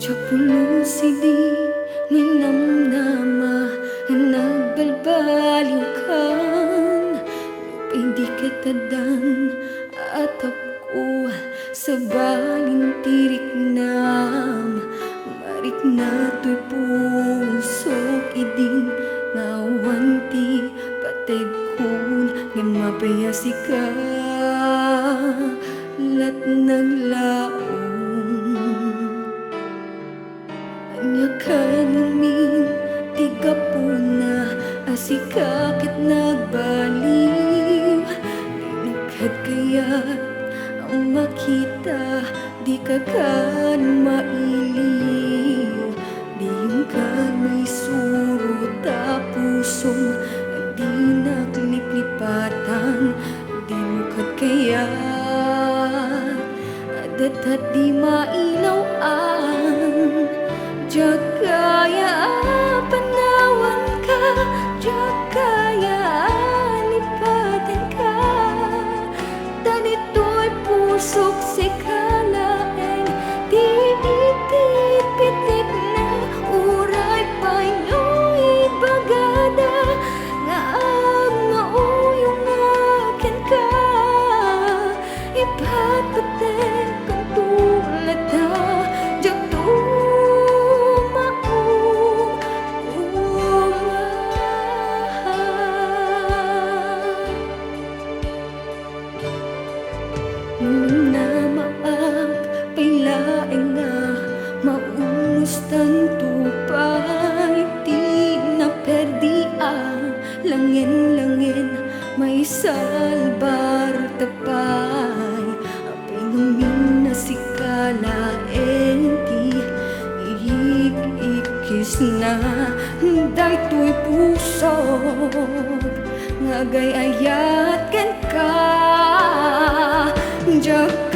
Tiyagpulo sidi ninamnama nagbalbaliw kan Lupay di katadan at ako sa balintirik nam Marik na to'y pusok idin nawanti patay kun nga mapayasi ka lat naglaom anya kanumin tiga puna asikakit nagbaliw dinagkad kayat ang makita di ka kan mailiw di yung kan may surot pusong di nagliplipatan di mo kad kayat adat di mailawan Jagaya panawan ka, Jagaya lipatan ka Danito'y pusok si kalaeng Di itit-pitik na uray pa'y no'y bagada Nga ang mauyong akin ka Ipatpatek ang tulad na namaak pailaeng nga maunustan tupay di na perdian langin-langin may salbar tapay apay ngamin na si kalaeng di iik-ikis na daytoy pusog nga gayayat ken ka Jagaya